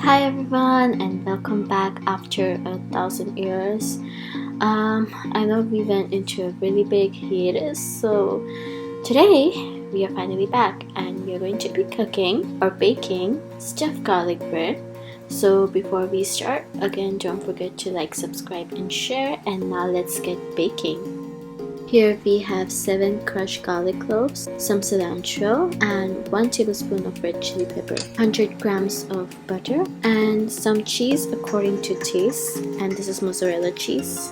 Hi everyone, and welcome back after 1,000 years. I know we went into a really big hiatus, so today we are finally back and we are going to be cooking or baking stuffed garlic bread. So before we start, again, don't forget to like, subscribe, and share. And now let's get baking. Here we have 7 crushed garlic cloves, some cilantro, and 1 tablespoon of red chili pepper, 100 grams of butter, and some cheese according to taste, and this is mozzarella cheese.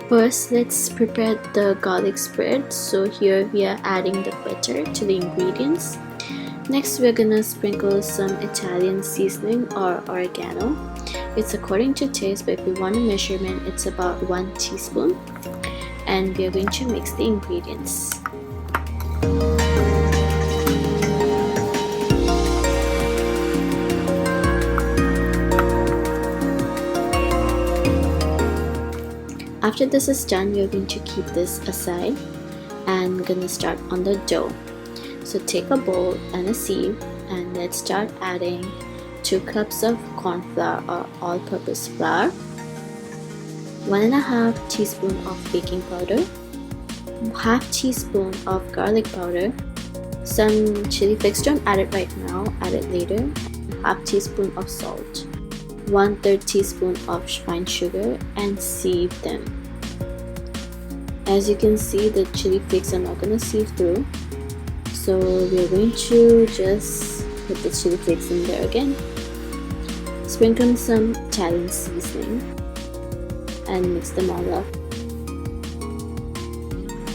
First, let's prepare the garlic spread. So here we are adding the butter to the ingredients. Next, we're gonna sprinkle some Italian seasoning or oregano. It's according to taste, but if you want a measurement, it's about 1 teaspoon. And we are going to mix the ingredients. After this is done, we are going to keep this aside and we're going to start on the dough. So take a bowl and a sieve and let's start adding 2 cups of corn flour or all-purpose flour, 1.5 teaspoon of baking powder, 1/2 teaspoon of garlic powder, some chili flakes. Don't add it right now, add it later, 1/2 teaspoon of salt, 1/3 teaspoon of fine sugar, and sieve them. As you can see, the chili flakes are not going to sieve through, so we're going to just put the chili flakes in there again. Sprinkle some Italian seasoning and mix them all up.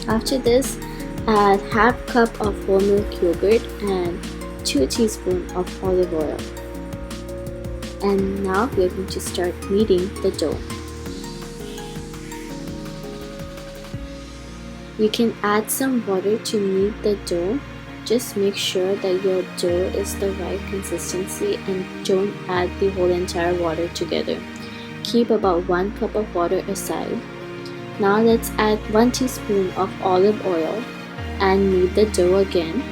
After this, add 1/2 cup of whole milk yogurt and 2 teaspoons of olive oil. And now we are going to start kneading the dough. You can add some water to knead the dough. Just make sure that your dough is the right consistency and don't add the whole entire water together. Keep about 1 cup of water aside. Now let's add 1 teaspoon of olive oil and knead the dough again.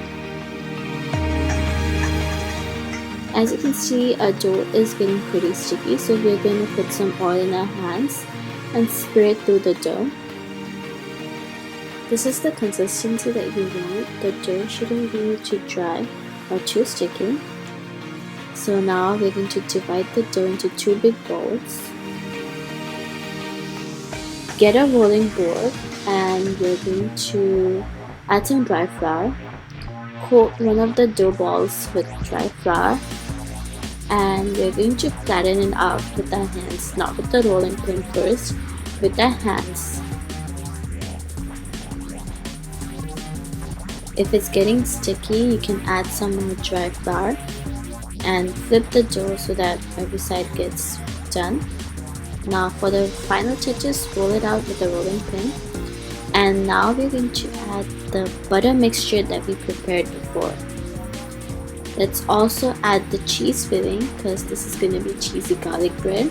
As you can see, our dough is getting pretty sticky, so we're going to put some oil in our hands and spray it through the dough. This is the consistency that you want. The dough shouldn't be too dry or too sticky. So now we're going to divide the dough into 2 big bowls. Get a rolling board and we're going to add some dry flour. Coat one of the dough balls with dry flour and we're going to flatten it out with our hands, not with the rolling pin first, with our hands. If it's getting sticky, you can add some more dry flour and flip the dough so that every side gets done. Now for the final touches, roll it out with a rolling pin. And now we're going to add the butter mixture that we prepared before. Let's also add the cheese filling because this is going to be cheesy garlic bread.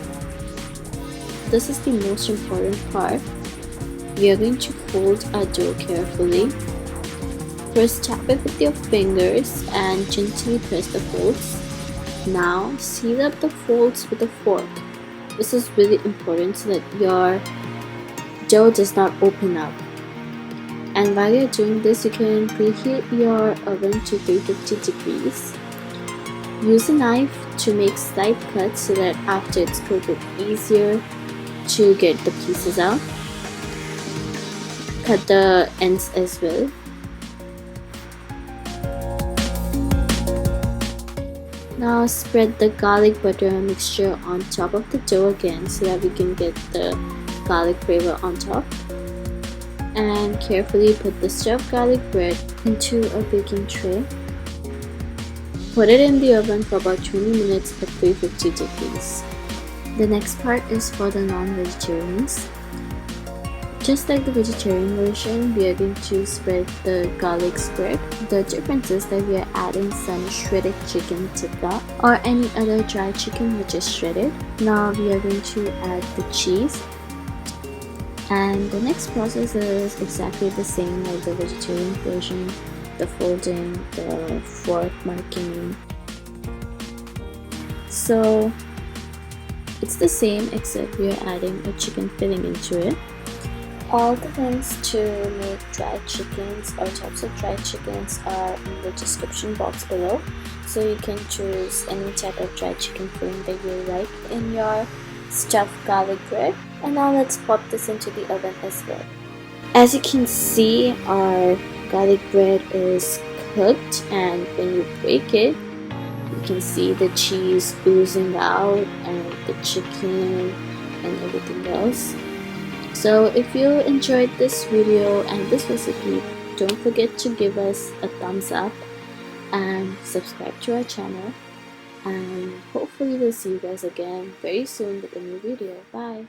This is the most important part. We are going to fold our dough carefully. First tap it with your fingers and gently press the folds. Now seal up the folds with a fork. This is really important so that your dough does not open up. And while you're doing this, you can preheat your oven to 350 degrees. Use a knife to make slight cuts so that after it's cooked, it's easier to get the pieces out. Cut the ends as well. Now spread the garlic butter mixture on top of the dough again so that we can get the garlic flavor on top. And carefully put the stuffed garlic bread into a baking tray. Put it in the oven for about 20 minutes at 350 degrees. The next part is for the non-vegetarians. Just like the vegetarian version, we are going to spread the garlic spread. The difference is that we are adding some shredded chicken tikka or any other dry chicken which is shredded. Now we are going to add the cheese. And the next process is exactly the same like the vegetarian version. The folding, the fork marking. So it's the same except we are adding a chicken filling into it. All the links to make dried chickens or types of dried chickens are in the description box below, so you can choose any type of dried chicken filling that you like in your stuffed garlic bread. And now let's pop this into the oven as well. As you can see, our garlic bread is cooked, and when you break it, you can see the cheese oozing out and the chicken and everything else. So if you enjoyed this video and this recipe, don't forget to give us a thumbs up and subscribe to our channel, and hopefully we'll see you guys again very soon with a new video. Bye.